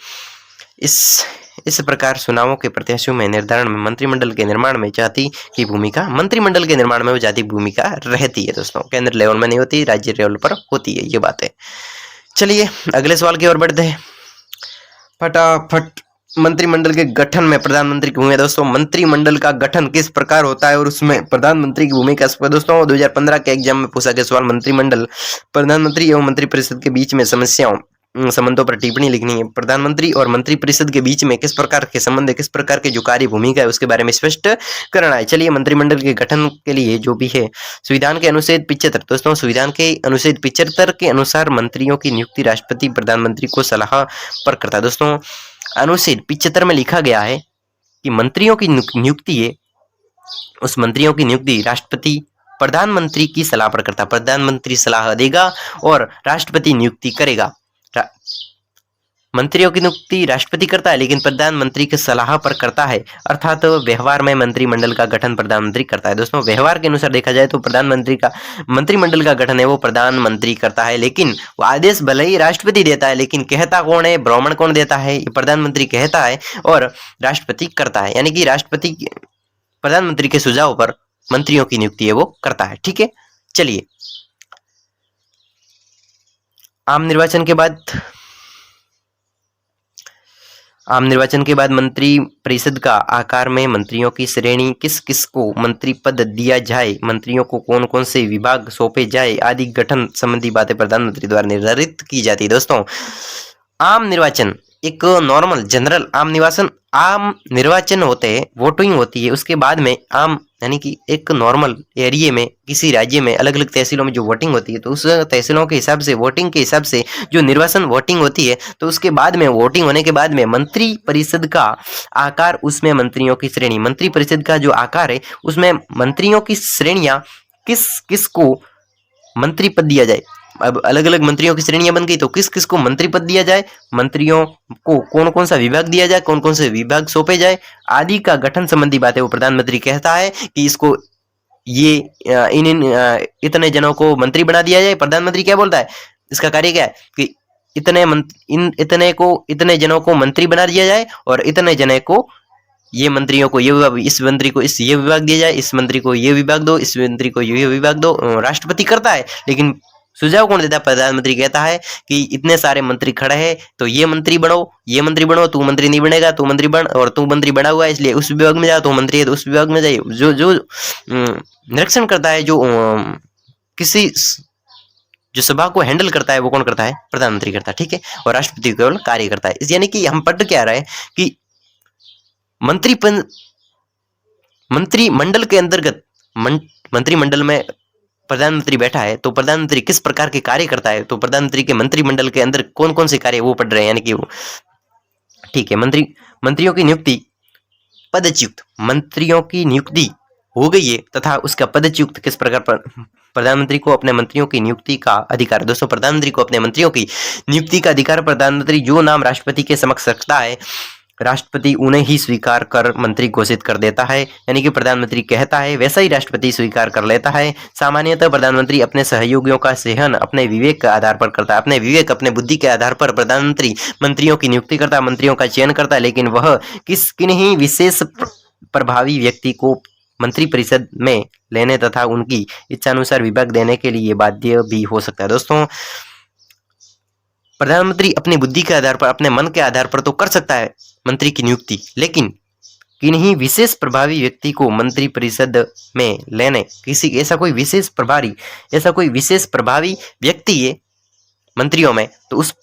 इस प्रकार चुनावों के प्रत्याशियों में निर्धारण में मंत्रिमंडल के निर्माण में जाति की भूमिका, मंत्रिमंडल के निर्माण में वो जाति भूमिका रहती है। दोस्तों केंद्र लेवल में नहीं होती, राज्य लेवल पर होती है, ये बात है। चलिए अगले सवाल की ओर बढ़ते हैं फटाफट। मंत्रिमंडल के गठन में प्रधानमंत्री की भूमिका। दोस्तों मंत्रिमंडल का गठन किस प्रकार होता है और उसमें प्रधानमंत्री की भूमिका। दोस्तों 2015 के एग्जाम में पूछा गया सवाल, मंत्रिमंडल प्रधानमंत्री एवं मंत्रिपरिषद के बीच में संबंधों पर टिप्पणी लिखनी है। प्रधानमंत्री और मंत्रिपरिषद के बीच में किस प्रकार के संबंध है, किस प्रकार की जो कार्य भूमिका है उसके बारे में स्पष्ट करना है। चलिए मंत्रिमंडल के गठन के लिए जो भी है संविधान के अनुच्छेद 75, दोस्तों संविधान के अनुच्छेद 75 के अनुसार मंत्रियों की नियुक्ति राष्ट्रपति प्रधानमंत्री को सलाह पर करता है। दोस्तों अनुच्छेद 75 में लिखा गया है कि मंत्रियों की नियुक्ति है, उस मंत्रियों की नियुक्ति राष्ट्रपति प्रधानमंत्री की सलाह पर करता है। प्रधानमंत्री सलाह देगा और राष्ट्रपति नियुक्ति करेगा। मंत्रियों की नियुक्ति राष्ट्रपति करता है लेकिन प्रधानमंत्री की सलाह पर करता है, अर्थात व्यवहार में मंत्रिमंडल का गठन प्रधानमंत्री करता है। दोस्तों व्यवहार के अनुसार देखा जाए तो मंत्रिमंडल का गठन है वो प्रधानमंत्री करता है, लेकिन वो आदेश भले ही राष्ट्रपति देता है लेकिन कहता कौन है, ब्राह्मण कौन देता है, ये प्रधानमंत्री कहता है और राष्ट्रपति करता है। यानी कि राष्ट्रपति प्रधानमंत्री के सुझाव पर मंत्रियों की नियुक्ति है वो करता है। ठीक है, चलिए आम निर्वाचन के बाद मंत्री परिषद का आकार में मंत्रियों की श्रेणी, किस किस को मंत्री पद दिया जाए, मंत्रियों को कौन कौन से विभाग सौंपे जाए आदि गठन संबंधी बातें प्रधानमंत्री द्वारा निर्धारित की जाती है। दोस्तों आम निर्वाचन एक नॉर्मल जनरल आम निर्वाचन होते हैं, वोटिंग होती है, उसके बाद में आम यानी कि एक नॉर्मल एरिया में किसी राज्य में अलग अलग तहसीलों में जो वोटिंग होती है तो उस तहसीलों के हिसाब से वोटिंग के हिसाब से जो निर्वाचन वोटिंग होती है तो उसके बाद में वोटिंग होने के बाद में मंत्री परिषद का आकार, उसमें मंत्रियों की श्रेणी, मंत्री परिषद का जो आकार है उसमें मंत्रियों की श्रेणियां किस किस को मंत्री पद दिया जाए। अब अलग अलग मंत्रियों की श्रेणियां बन गई तो किस किस को मंत्री पद दिया जाए, मंत्रियों को कौन कौन सा विभाग दिया जाए, कौन कौन से विभाग सौंपे जाए आदि का गठन संबंधी बातें वो प्रधानमंत्री कहता है कि इसको ये इतने जनों को मंत्री बना दिया जाए। प्रधानमंत्री क्या बोलता है, इसका कार्य क्या है कि इतने जनों को मंत्री बना दिया जाए और इतने जने को ये मंत्रियों को ये विभाग, इस मंत्री को ये विभाग दिया जाए, इस मंत्री को ये विभाग दो, इस मंत्री को ये विभाग दो। राष्ट्रपति करता है, लेकिन सुझाव कौन देता है? प्रधानमंत्री कहता है कि इतने सारे मंत्री खड़े हैं तो ये मंत्री बनो, ये मंत्री बनो, तू मंत्री नहीं बनेगा, तू मंत्री बन, और तू मंत्री बना हुआ है इसलिए उस विभाग में जा, तू मंत्री है तो उस विभाग में जाइए। जो जो निरीक्षण करता है, जो किसी जो सभा को हैंडल करता है वो कौन करता है? प्रधानमंत्री करता है, ठीक है। और राष्ट्रपति केवल कार्य करता है। यानी कि हम पढ़ क्या रहे हैं कि मंत्रिमंडल के अंतर्गत मंत्रिमंडल में प्रधानमंत्री बैठा है तो प्रधानमंत्री किस प्रकार के कार्य करता है, तो प्रधानमंत्री के मंत्रिमंडल के अंदर कौन कौन से कार्य वो पढ़ रहे हैं, यानी कि वो, ठीक है। मंत्रियों की नियुक्ति, पदच्युत, मंत्रियों की नियुक्ति हो गई है तथा उसका पदच्युत किस प्रकार पर प्रधानमंत्री को अपने मंत्रियों की नियुक्ति का अधिकार। दोस्तों, प्रधानमंत्री को अपने मंत्रियों की नियुक्ति का अधिकार, प्रधानमंत्री जो नाम राष्ट्रपति के समक्ष रखता है राष्ट्रपति उन्हें ही स्वीकार कर मंत्री घोषित कर देता है। यानी कि प्रधानमंत्री कहता है वैसा ही राष्ट्रपति स्वीकार कर लेता है। सामान्यतः प्रधानमंत्री अपने सहयोगियों का चयन अपने विवेक के आधार पर करता है। अपने विवेक, अपने बुद्धि के आधार पर प्रधानमंत्री मंत्रियों की नियुक्ति करता है, मंत्रियों का चयन करता है, लेकिन वह किन्हीं विशेष प्रभावी व्यक्ति को मंत्रिपरिषद में लेने तथा उनकी इच्छानुसार विभाग देने के लिए बाध्य भी हो सकता है। दोस्तों, प्रधानमंत्री अपनी बुद्धि के आधार पर, अपने मन के आधार पर तो कर सकता है मंत्री की नियुक्ति, लेकिन किन्हीं विशेष प्रभावी व्यक्ति को मंत्रिपरिषद में लेने, किसी ऐसा कोई विशेष प्रभारी, ऐसा कोई विशेष प्रभावी व्यक्ति है मंत्रियों में, तो उस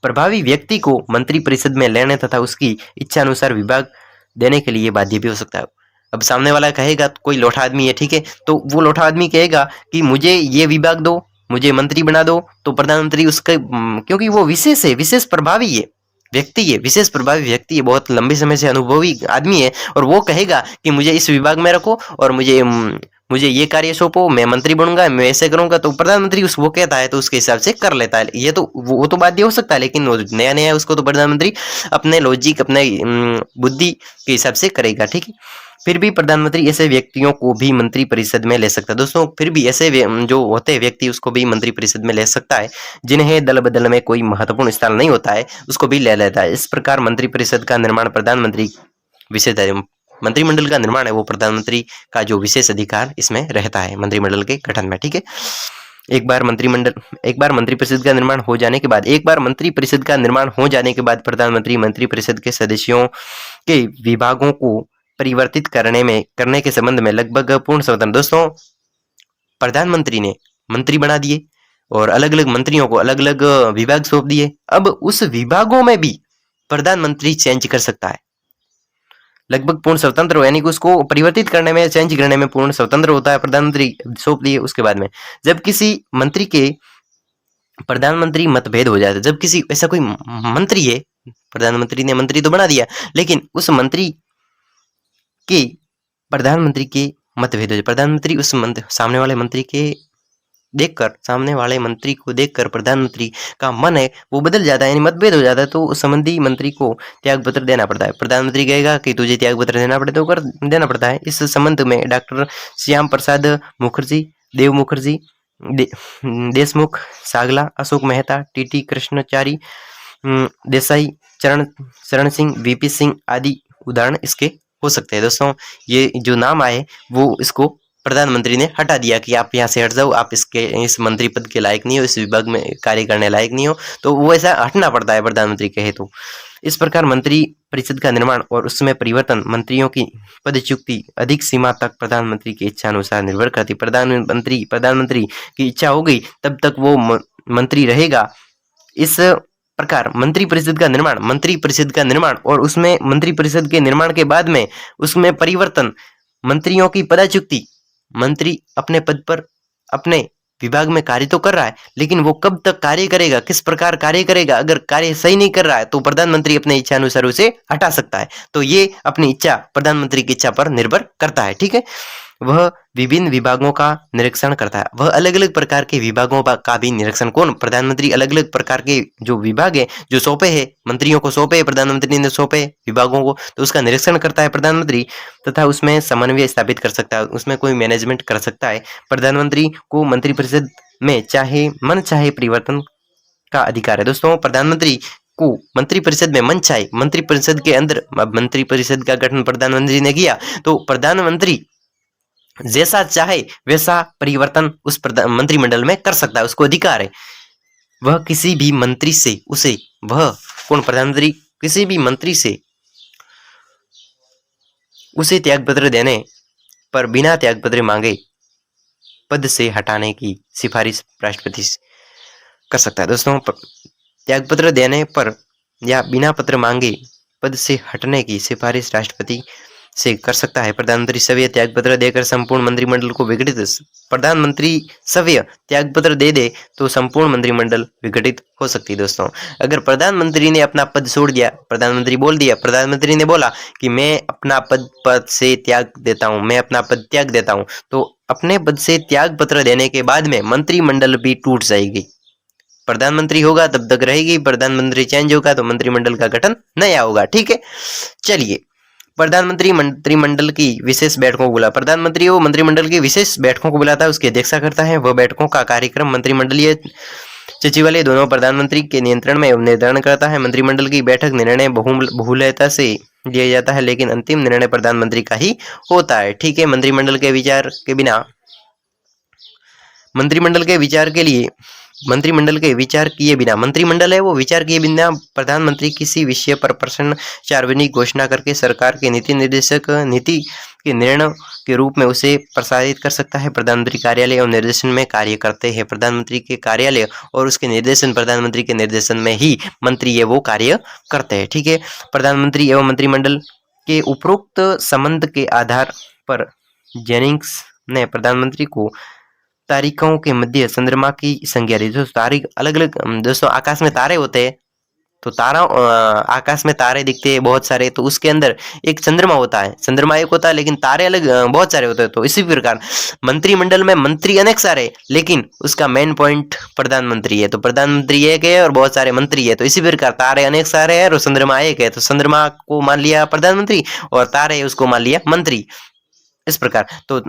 प्रभावी व्यक्ति को मंत्रिपरिषद में लेने तथा उसकी इच्छा अनुसार विभाग देने के लिए बाध्य भी हो सकता है। अब सामने वाला कहेगा, कोई लोटा आदमी है, ठीक है, तो वो लोटा आदमी कहेगा कि मुझे ये विभाग दो, मुझे मंत्री बना दो, तो प्रधानमंत्री उसके, क्योंकि वो विशेष है, विशेष प्रभावी है व्यक्ति है, विशेष प्रभावी व्यक्ति है, बहुत लंबे समय से अनुभवी आदमी है, और वो कहेगा कि मुझे इस विभाग में रखो और मुझे ये कार्य सौंपो, मैं मंत्री बनूंगा, मैं ऐसे करूंगा, तो प्रधानमंत्री वो कहता है तो उसके हिसाब से कर लेता है। ये तो वो तो बाध्य हो सकता है, लेकिन नया नया उसको तो प्रधानमंत्री अपने लॉजिक, अपने बुद्धि के हिसाब से करेगा, ठीक है। फिर भी प्रधानमंत्री ऐसे व्यक्तियों को भी मंत्री परिषद में ले सकता है। दोस्तों, फिर भी ऐसे जो होते हैं व्यक्ति, उसको भी मंत्री परिषद में ले सकता है, जिन्हें दल बदल में कोई महत्वपूर्ण स्थान नहीं होता है, उसको भी ले लेता है। इस प्रकार मंत्री परिषद का निर्माण प्रधानमंत्री विशेष मंत्रिमंडल का निर्माण है वो प्रधानमंत्री का जो विशेष अधिकार इसमें रहता है मंत्रिमंडल के गठन में, ठीक है। एक बार मंत्रिपरिषद का निर्माण हो जाने के बाद प्रधानमंत्री मंत्रिपरिषद के सदस्यों के विभागों को परिवर्तित करने के संबंध में लगभग पूर्ण स्वतंत्र। दोस्तों, प्रधानमंत्री ने मंत्री बना दिए और अलग अलग मंत्रियों को अलग अलग विभाग सौंप दिए। अब उस विभागों में भी प्रधानमंत्री चेंज कर सकता है, लगभग पूर्ण स्वतंत्र हो, यानी कि उसको परिवर्तित करने में, चेंज करने में पूर्ण स्वतंत्र होता है। प्रधानमंत्री सौंप दिए, उसके बाद में जब किसी मंत्री के प्रधानमंत्री मतभेद हो जाता है, जब किसी ऐसा कोई मंत्री है, प्रधानमंत्री ने मंत्री तो बना दिया, लेकिन उस मंत्री के प्रधानमंत्री के मतभेद हो जाए, प्रधानमंत्री उस सामने वाले मंत्री को देखकर प्रधानमंत्री का मन है वो बदल जाता है, यानी मतभेद हो जाता है, तो संबंधी मंत्री को त्याग पत्र देना पड़ता है। प्रधानमंत्री कहेगा कि तुझे त्याग पत्र देना पड़े तो कर देना पड़ता है। इस संबंध में डॉक्टर श्याम प्रसाद मुखर्जी, देव मुखर्जी, देशमुख, सागला, अशोक मेहता, टीटी कृष्णचारी, देसाई, चरण सिंह, वीपी सिंह आदि उदाहरण इसके हो सकते हैं। दोस्तों, ये जो नाम आए वो इसको प्रधानमंत्री ने हटा दिया कि आप यहाँ से हट जाओ, आप इस मंत्री पद के लायक नहीं हो, इस विभाग में कार्य करने लायक नहीं हो, तो वो ऐसा हटना पड़ता है प्रधानमंत्री कहे तो। इस प्रकार मंत्री परिषद का निर्माण और उसमें परिवर्तन, मंत्रियों की पदच्युति अधिक सीमा तक प्रधानमंत्री की इच्छा अनुसार निर्भर करती। प्रधानमंत्री की इच्छा हो गई तब तक वो मंत्री रहेगा। इस प्रकार मंत्री परिषद का निर्माण और उसमें मंत्री परिषद के निर्माण के बाद में उसमें परिवर्तन, मंत्रियों की पदच्युति, मंत्री अपने पद पर अपने विभाग में कार्य तो कर रहा है, लेकिन वो कब तक कार्य करेगा, किस प्रकार कार्य करेगा, अगर कार्य सही नहीं कर रहा है तो प्रधानमंत्री अपने इच्छा अनुसार उसे हटा सकता है। तो ये अपनी इच्छा, प्रधानमंत्री की इच्छा पर निर्भर करता है, ठीक है। वह विभिन्न विभागों का निरीक्षण करता है, वह अलग अलग प्रकार के विभागों का भी निरीक्षण, कौन? प्रधानमंत्री अलग अलग प्रकार के जो विभाग है, जो सौंपे हैं मंत्रियों को, सौंपे प्रधानमंत्री ने सौंपे विभागों को, तो उसका निरीक्षण करता है प्रधानमंत्री तथा उसमें समन्वय स्थापित कर सकता है, उसमें कोई मैनेजमेंट कर सकता है। प्रधानमंत्री को मंत्रिपरिषद में चाहे परिवर्तन का अधिकार है। दोस्तों, प्रधानमंत्री को मंत्रिपरिषद में मनचाहे मंत्रिपरिषद के अंदर, अब मंत्रिपरिषद का गठन प्रधानमंत्री ने किया तो प्रधानमंत्री जैसा चाहे वैसा परिवर्तन उस मंत्रिमंडल में कर सकता है, उसको अधिकार है। वह किसी भी मंत्री से उसे वह कौन प्रधानमंत्री किसी भी मंत्री से उसे त्यागपत्र देने पर बिना त्यागपत्र मांगे पद से हटाने की सिफारिश राष्ट्रपति कर सकता है। दोस्तों, त्यागपत्र देने पर या बिना पत्र मांगे पद से हटने की सिफारिश राष्ट्रपति से कर सकता है। प्रधानमंत्री सभ्य त्यागपत्र देकर संपूर्ण मंत्रिमंडल को विघटित प्रधानमंत्री सभ्य त्यागपत्र दे तो संपूर्ण मंत्रिमंडल विघटित हो सकती है। दोस्तों, अगर प्रधानमंत्री ने अपना पद छोड़ दिया, प्रधानमंत्री ने बोला कि मैं अपना पद से त्याग देता हूं, मैं अपना पद त्याग देता हूं, तो अपने पद से त्याग पत्र देने के बाद में मंत्रिमंडल भी टूट जाएगी। प्रधानमंत्री होगा तब तक रहेगी, प्रधानमंत्री चेंज होगा तो मंत्रिमंडल का गठन नया होगा। ठीक है, चलिए, प्रधानमंत्री मंत्रिमंडल की विशेष बैठकों को बुला प्रधानमंत्री वो मंत्रिमंडल की विशेष बैठकों को बुलाता है, उसकी अध्यक्षता करता है। वह बैठकों का कार्यक्रम मंत्रिमंडलीय सचिवालय दोनों प्रधानमंत्री के नियंत्रण में निर्धारण करता है। मंत्रिमंडल की बैठक निर्णय बहुमूल्यता से लिया जाता है, लेकिन अंतिम निर्णय प्रधानमंत्री का ही होता है। ठीक है, मंत्रिमंडल के विचार के बिना मंत्रिमंडल के विचार किए बिना मंत्रिमंडल है वो विचार किए बिना प्रधानमंत्री किसी विषय पर प्रश्न सार्वजनिक घोषणा करके सरकार के नीति के निर्णय के रूप में उसे प्रसारित कर सकता है। प्रधानमंत्री कार्यालय और निर्देशन में कार्य करते हैं। प्रधानमंत्री के कार्यालय और उसके निर्देशन प्रधानमंत्री के निर्देशन में ही मंत्री ये वो कार्य करते हैं। ठीक है, प्रधानमंत्री एवं मंत्रिमंडल के उपरोक्त संबंध के आधार पर जेनिंग्स ने प्रधानमंत्री को तारिकाओं के मध्य चंद्रमा की संज्ञा दी। दोस्तों, तारीख अलग अलग, दोस्तों आकाश में तारे होते हैं, तो आकाश में तारे दिखते हैं बहुत सारे, तो उसके अंदर एक चंद्रमा होता है, चंद्रमा एक होता है लेकिन तारे अलग बहुत सारे होते हैं। तो इसी प्रकार मंत्रिमंडल में मंत्री अनेक सारे, लेकिन उसका मेन पॉइंट प्रधानमंत्री है, तो प्रधानमंत्री एक है और बहुत सारे मंत्री है। तो इसी प्रकार तारे अनेक सारे है और चंद्रमा एक है, तो चंद्रमा को मान लिया प्रधानमंत्री और तारे उसको मान लिया मंत्री। इस प्रकार तो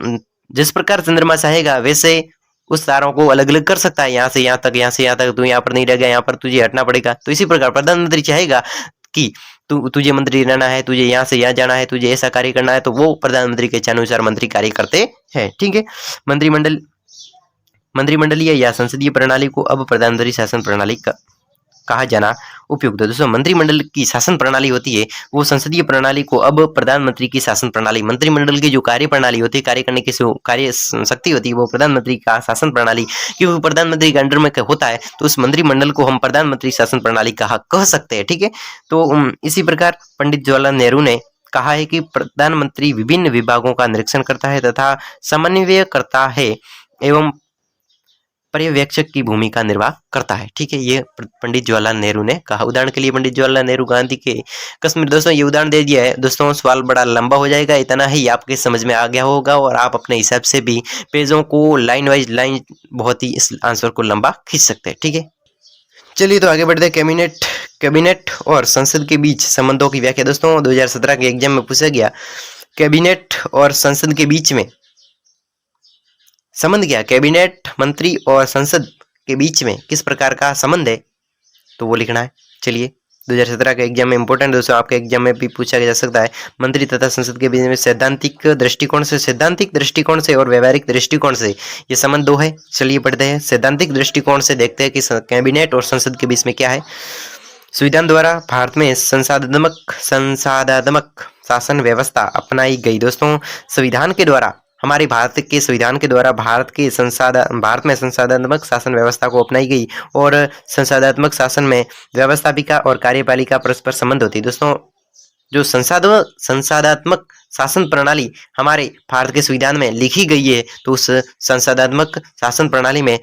जिस प्रकार चंद्रमा चाहेगा वैसे उस तारों को अलग अलग कर सकता है, यहाँ से यहाँ तक, यहाँ से यहाँ तक, तू यहाँ पर नहीं रह गया, यहाँ पर तुझे हटना पड़ेगा। तो इसी प्रकार प्रधानमंत्री चाहेगा कि तुझे मंत्री रहना है, तुझे यहाँ से यहाँ जाना है, तुझे ऐसा कार्य करना है, तो वो प्रधानमंत्री के इच्छानुसार मंत्री कार्य करते हैं। ठीक है, मंत्रिमंडलीय या संसदीय प्रणाली को अब प्रधानमंत्री शासन प्रणाली कहा जाना उपयुक्त है। दोस्तों, मंत्रिमंडल की शासन प्रणाली होती है वो संसदीय प्रणाली को अब प्रधानमंत्री की शासन प्रणाली, मंत्रिमंडल की जो कार्य प्रणाली होती है, कार्य करने की जो कार्य शक्ति होती है वो प्रधानमंत्री का शासन प्रणाली, क्योंकि प्रधानमंत्री के अंडर में होता है तो उस मंत्रिमंडल को हम प्रधानमंत्री शासन प्रणाली कह सकते हैं। ठीक है, तो इसी प्रकार पंडित जवाहरलाल नेहरू ने कहा है कि प्रधानमंत्री विभिन्न विभागों का निरीक्षण करता है तथा समन्वय करता है एवं पर्यवेक्षक की भूमिका निर्वाह करता है। ठीक है, ये पंडित जवाहरलाल नेहरू ने कहा। उदाहरण के लिए पंडित जवाहरलाल नेहरू गांधी के कश्मीर, दोस्तों ये उदाहरण दे दिया है। दोस्तों, सवाल बड़ा लंबा हो जाएगा, इतना ही आपके समझ में आ गया होगा और आप अपने हिसाब से भी पेजों को लाइन वाइज लाइन बहुत ही इस आंसर को लंबा खींच सकते हैं। ठीक है, चलिए तो आगे बढ़ते हैं। कैबिनेट और संसद के बीच संबंधों की व्याख्या। दोस्तों, 2017 के एग्जाम में पूछा गया कैबिनेट और संसद के बीच में संबंध क्या, कैबिनेट मंत्री और संसद के बीच में किस प्रकार का संबंध है, तो वो लिखना है। चलिए, 2017 के एग्जाम में इंपॉर्टेंट दोस्तों, आपके एग्जाम में भी पूछा जा सकता है। मंत्री तथा संसद के बीच में सैद्धांतिक दृष्टिकोण से और व्यवहारिक दृष्टिकोण से ये संबंध दो है। चलिए पढ़ते हैं। सैद्धांतिक दृष्टिकोण से देखते हैं कि कैबिनेट और संसद के बीच में क्या है। संविधान द्वारा भारत में संसदात्मक शासन व्यवस्था अपनाई गई। दोस्तों, संविधान के द्वारा हमारे भारत के संविधान के द्वारा भारत में संसदात्मक शासन व्यवस्था को अपनाई गई और संसदात्मक शासन में व्यवस्थापिका और कार्यपालिका परस्पर संबंध होती है। दोस्तों, जो संसदात्मक शासन प्रणाली हमारे भारत के संविधान में लिखी गई है, तो उस संसदात्मक शासन प्रणाली में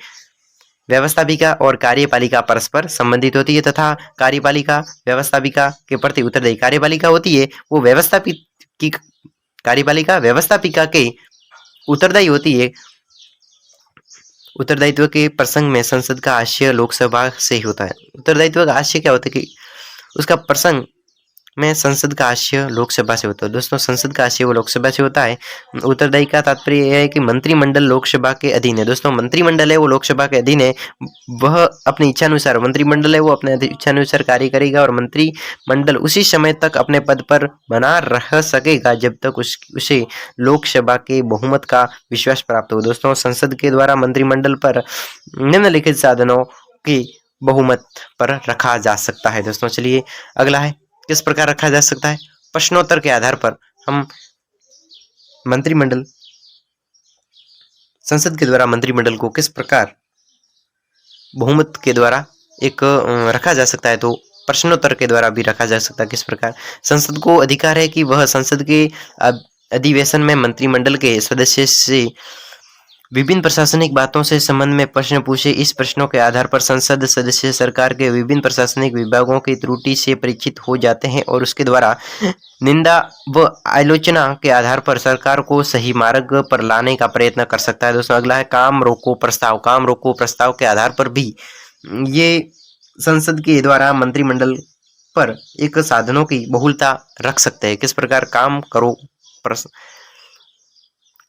व्यवस्थापिका और कार्यपालिका परस्पर संबंधित होती है तथा कार्यपालिका व्यवस्थापिका के प्रति उत्तरदायी। कार्यपालिका होती है वो कार्यपालिका व्यवस्थापिका के उत्तरदायी होती है। उत्तरदायित्व के प्रसंग में संसद का आशय लोकसभा से ही होता है। उत्तरदायित्व का आशय क्या होता है कि उसका प्रसंग में संसद का आशय लोकसभा से होता है। दोस्तों संसद का आशय वो लोकसभा से होता है। उत्तरदायी का तात्पर्य यह है कि मंत्रिमंडल लोकसभा के अधीन है। दोस्तों मंत्रिमंडल है वो लोकसभा के अधीन है, वह अपनी इच्छानुसार, मंत्रिमंडल है वो अपने इच्छानुसार कार्य करेगा और मंत्रिमंडल उसी समय तक अपने पद पर बना रह सकेगा जब तक उसे लोकसभा के बहुमत का विश्वास प्राप्त हो। दोस्तों संसद के द्वारा मंत्रिमंडल पर निम्नलिखित साधनों की बहुमत पर रखा जा सकता है। दोस्तों चलिए अगला है, किस प्रकार रखा जा सकता है? प्रश्नोत्तर के आधार पर हम मंत्रिमंडल, संसद के द्वारा मंत्रिमंडल को किस प्रकार बहुमत के द्वारा एक रखा जा सकता है, तो प्रश्नोत्तर के द्वारा भी रखा जा सकता है। किस प्रकार? संसद को अधिकार है कि वह संसद के अधिवेशन में मंत्रिमंडल के सदस्य से विभिन्न प्रशासनिक बातों से संबंध में प्रश्न पूछे। इस प्रश्नों के आधार पर संसद सदस्य सरकार के विभिन्न प्रशासनिक विभागों की त्रुटि से परिचित हो जाते हैं और उसके द्वारा निंदा व आलोचना के आधार पर सरकार को सही मार्ग पर लाने का प्रयत्न कर सकता है। दोस्तों अगला है काम रोको प्रस्ताव। काम रोको प्रस्ताव के आधार पर भी ये संसद के द्वारा मंत्रिमंडल पर एक साधनों की बहुलता रख सकते हैं। किस प्रकार?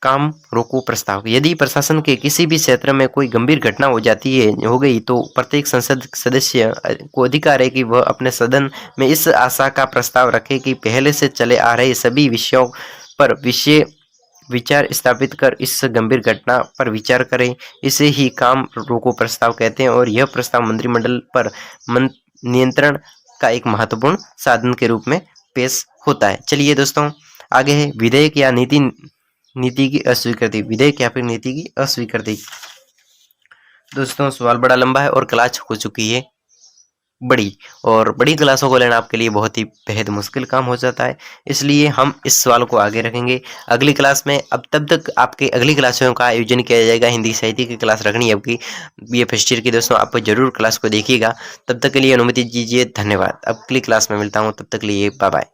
काम रोको प्रस्ताव। यदि प्रशासन के किसी भी क्षेत्र में कोई गंभीर घटना हो गई तो प्रत्येक संसद सदस्य को अधिकार है कि वह अपने सदन में इस आशा का प्रस्ताव रखे कि पहले से चले आ रहे सभी विषयों पर विचार स्थापित कर इस गंभीर घटना पर विचार करें। इसे ही काम रोको प्रस्ताव कहते हैं और यह प्रस्ताव मंत्रिमंडल पर नियंत्रण का एक महत्वपूर्ण साधन के रूप में पेश होता है। चलिए दोस्तों आगे है विधेयक या नीति की अस्वीकृति। विधेयक या फिर नीति की अस्वीकृति। दोस्तों सवाल बड़ा लंबा है और क्लास हो चुकी है बड़ी, और बड़ी क्लासों को लेना आपके लिए बहुत ही बेहद मुश्किल काम हो जाता है, इसलिए हम इस सवाल को आगे रखेंगे अगली क्लास में। अब तब तक आपके अगली क्लासों का आयोजन किया जाएगा। हिंदी साहित्य की क्लास रखनी है आपकी BA फर्स्ट ईयर की। दोस्तों आप जरूर क्लास को देखिएगा। तब तक के लिए अनुमति दीजिए, धन्यवाद। अगली क्लास में मिलता हूँ, तब तक के लिए बाय बाय।